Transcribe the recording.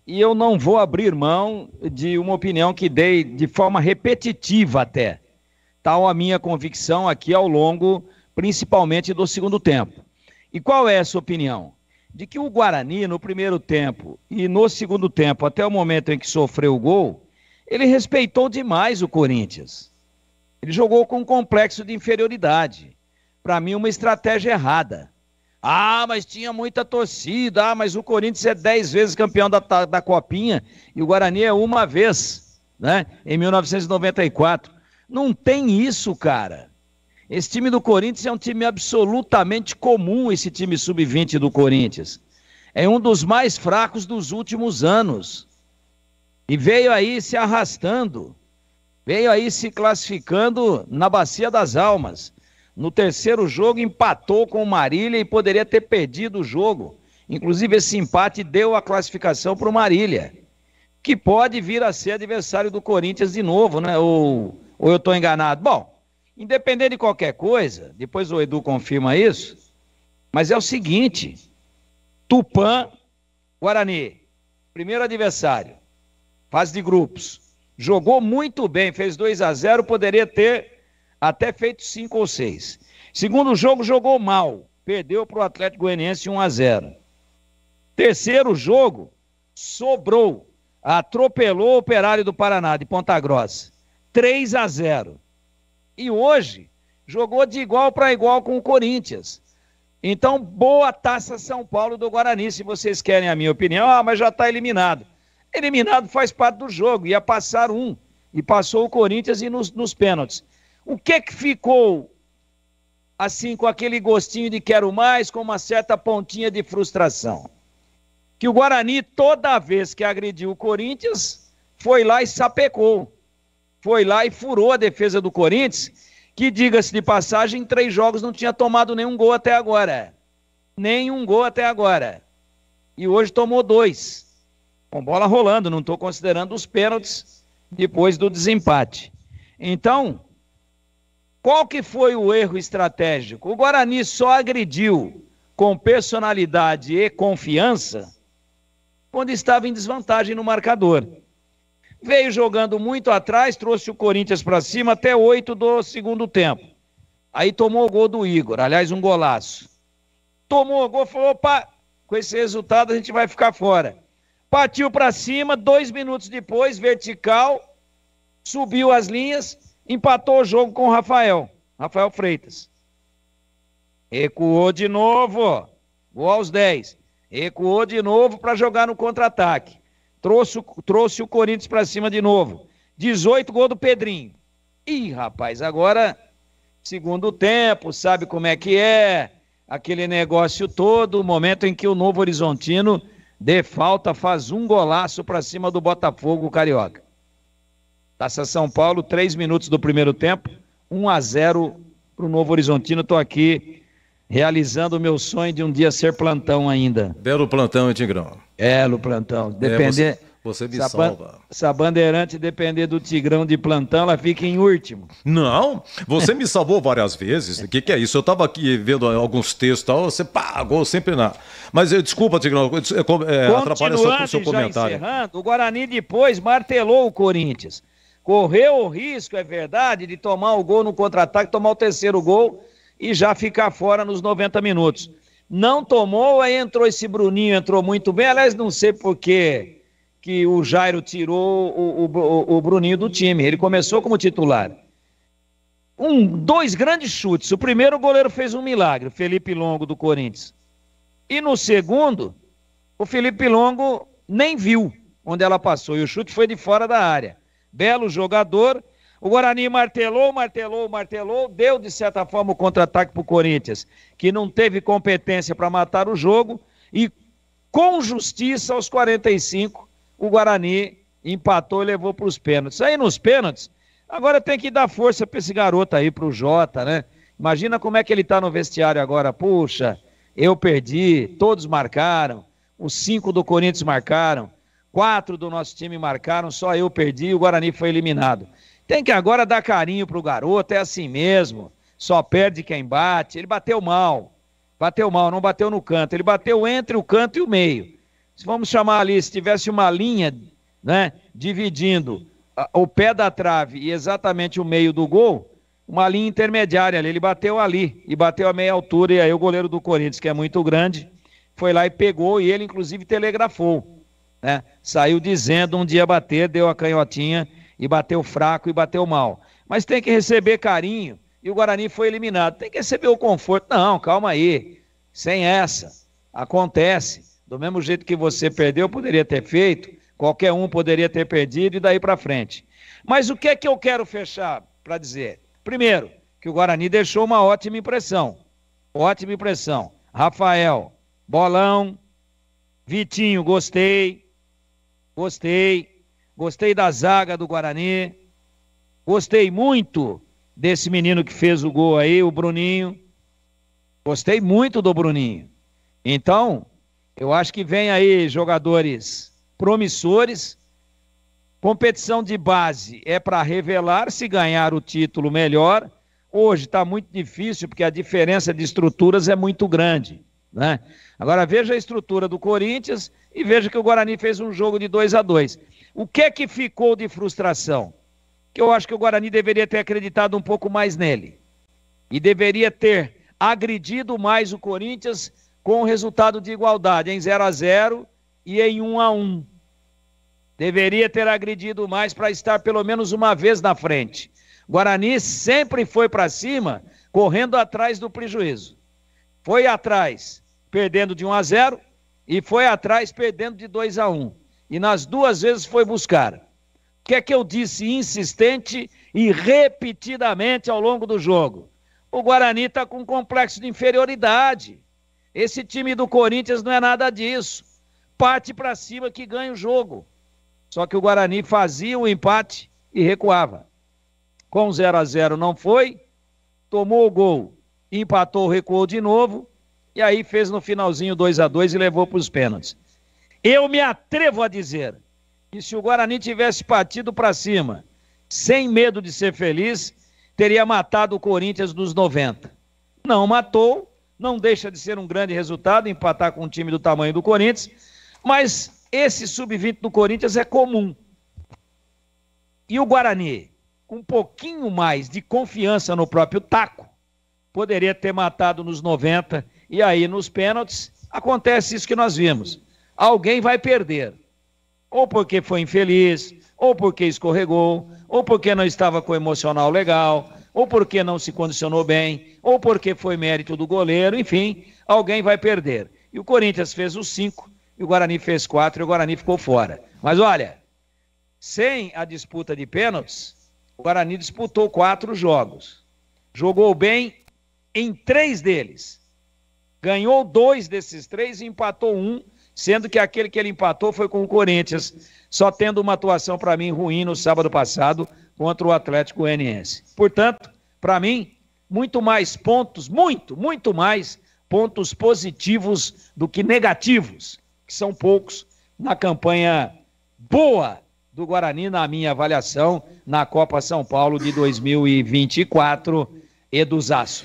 e eu não vou abrir mão de uma opinião que dei de forma repetitiva até. Tal a minha convicção aqui ao longo, principalmente do segundo tempo. E qual é essa opinião? De que o Guarani, no primeiro tempo e no segundo tempo, até o momento em que sofreu o gol, ele respeitou demais o Corinthians. Ele jogou com um complexo de inferioridade. Para mim, uma estratégia errada. Ah, mas tinha muita torcida. Ah, mas o Corinthians é 10 vezes campeão da Copinha e o Guarani é uma vez, né? Em 1994. Não tem isso, cara. Esse time do Corinthians é um time absolutamente comum, esse time sub-20 do Corinthians. É um dos mais fracos dos últimos anos. E veio aí se arrastando. Veio aí se classificando na Bacia das Almas. No terceiro jogo empatou com o Marília e poderia ter perdido o jogo. Inclusive esse empate deu a classificação para o Marília, que pode vir a ser adversário do Corinthians de novo, né? Ou eu estou enganado? Bom, independente de qualquer coisa, depois o Edu confirma isso, mas é o seguinte, Tupã, Guarani, primeiro adversário, fase de grupos, jogou muito bem, fez 2-0, poderia ter até feito 5 ou 6. Segundo jogo, jogou mal, perdeu para o Atlético Goianiense 1-0. Terceiro jogo, sobrou, atropelou o Operário do Paraná, de Ponta Grossa, 3-0. E hoje, jogou de igual para igual com o Corinthians. Então, boa Taça São Paulo do Guarani, se vocês querem a minha opinião. Ah, mas já está eliminado. Eliminado faz parte do jogo, ia passar um, e passou o Corinthians e nos pênaltis. O que ficou, assim, com aquele gostinho de quero mais, com uma certa pontinha de frustração? Que o Guarani, toda vez que agrediu o Corinthians, foi lá e sapecou. Foi lá e furou a defesa do Corinthians, que, diga-se de passagem, em 3 jogos não tinha tomado nenhum gol até agora. Nenhum gol até agora. E hoje tomou 2. Com bola rolando, não estou considerando os pênaltis depois do desempate. Então, qual que foi o erro estratégico? O Guarani só agrediu com personalidade e confiança quando estava em desvantagem no marcador. Veio jogando muito atrás, trouxe o Corinthians para cima até 8 do segundo tempo. Aí tomou o gol do Igor, aliás, um golaço. Tomou o gol, falou, opa, com esse resultado a gente vai ficar fora. Partiu para cima, 2 minutos depois, vertical, subiu as linhas, empatou o jogo com o Rafael Freitas. Recuou de novo, gol aos 10. Recuou de novo para jogar no contra-ataque. Trouxe o Corinthians para cima de novo. 18, gol do Pedrinho. Ih, rapaz, agora, segundo tempo, sabe como é que é, aquele negócio todo, o momento em que o Novo Horizontino, de falta, faz um golaço para cima do Botafogo Carioca. Taça São Paulo, 3 minutos do primeiro tempo, 1-0 para o Novo Horizontino. Estou aqui realizando o meu sonho de um dia ser plantão ainda. Belo plantão, hein, Tigrão? Belo plantão. Depender, você me salva. Se a Bandeirante depender do Tigrão de plantão, ela fica em último. Não, você me salvou várias vezes. O que é isso? Eu estava aqui vendo alguns textos e tal, você pagou sempre na... Mas desculpa, Tigrão, atrapalha o seu comentário. Encerrando, o Guarani depois martelou o Corinthians. Correu o risco, é verdade, de tomar o gol no contra-ataque, tomar o terceiro gol e já ficar fora nos 90 minutos. Não tomou, aí entrou esse Bruninho, entrou muito bem. Aliás, não sei por que o Jairo tirou o Bruninho do time. Ele começou como titular. 2 grandes chutes. O primeiro, o goleiro fez um milagre, o Felipe Longo do Corinthians. E no segundo, o Felipe Longo nem viu onde ela passou. E o chute foi de fora da área. Belo jogador. O Guarani martelou, deu de certa forma o contra-ataque para o Corinthians, que não teve competência para matar o jogo, e com justiça, aos 45, o Guarani empatou e levou para os pênaltis. Aí nos pênaltis, agora tem que dar força para esse garoto aí, para o Jota, né? Imagina como é que ele está no vestiário agora. Puxa, eu perdi, todos marcaram, os 5 do Corinthians marcaram, 4 do nosso time marcaram, só eu perdi e o Guarani foi eliminado. Tem que agora dar carinho pro garoto, é assim mesmo, só perde quem bate. Ele bateu mal, não bateu no canto, ele bateu entre o canto e o meio. Se vamos chamar ali, se tivesse uma linha, né, dividindo o pé da trave e exatamente o meio do gol, uma linha intermediária ali, ele bateu ali, e bateu a meia altura, e aí o goleiro do Corinthians, que é muito grande, foi lá e pegou, e ele inclusive telegrafou, né? Saiu dizendo um dia bater, deu a canhotinha, e bateu fraco e bateu mal. Mas tem que receber carinho, e o Guarani foi eliminado. Tem que receber o conforto. Não, calma aí, sem essa, acontece. Do mesmo jeito que você perdeu, poderia ter feito, qualquer um poderia ter perdido, e daí para frente. Mas o que é que eu quero fechar para dizer? Primeiro, que o Guarani deixou uma ótima impressão. Ótima impressão. Rafael, bolão. Vitinho, gostei. Gostei da zaga do Guarani. Gostei muito desse menino que fez o gol aí, o Bruninho. Gostei muito do Bruninho. Então, eu acho que vem aí jogadores promissores. Competição de base é para revelar, se ganhar o título melhor. Hoje está muito difícil porque a diferença de estruturas é muito grande, né? Agora veja a estrutura do Corinthians e veja que o Guarani fez um jogo de 2-2. O que é que ficou de frustração? Que eu acho que o Guarani deveria ter acreditado um pouco mais nele e deveria ter agredido mais o Corinthians com o resultado de igualdade em 0-0 e em 1-1. Deveria ter agredido mais para estar pelo menos uma vez na frente. Guarani sempre foi para cima, correndo atrás do prejuízo. Foi atrás, perdendo de 1-0, e foi atrás, perdendo de 2-1. E nas duas vezes foi buscar. O que é que eu disse insistente e repetidamente ao longo do jogo? O Guarani está com um complexo de inferioridade. Esse time do Corinthians não é nada disso. Parte para cima que ganha o jogo. Só que o Guarani fazia o empate e recuava. Com 0-0 não foi, tomou o gol, empatou, recuou de novo, e aí fez no finalzinho 2-2 e levou para os pênaltis. Eu me atrevo a dizer que se o Guarani tivesse partido para cima, sem medo de ser feliz, teria matado o Corinthians dos 90. Não matou, não deixa de ser um grande resultado, empatar com um time do tamanho do Corinthians, mas esse sub-20 do Corinthians é comum. E o Guarani, com um pouquinho mais de confiança no próprio taco, poderia ter matado nos 90, e aí nos pênaltis acontece isso que nós vimos. Alguém vai perder, ou porque foi infeliz, ou porque escorregou, ou porque não estava com o emocional legal, ou porque não se condicionou bem, ou porque foi mérito do goleiro, enfim, alguém vai perder. E o Corinthians fez os 5, e o Guarani fez 4, e o Guarani ficou fora. Mas olha, sem a disputa de pênaltis, o Guarani disputou 4 jogos. Jogou bem em 3 deles. Ganhou 2 desses 3 e empatou 1, sendo que aquele que ele empatou foi com o Corinthians, só tendo uma atuação para mim ruim no sábado passado contra o Atlético Goianiense. Portanto, para mim, muito mais pontos, muito mais pontos positivos do que negativos, que são poucos na campanha boa do Guarani, na minha avaliação, na Copa São Paulo de 2024 e do Zaço.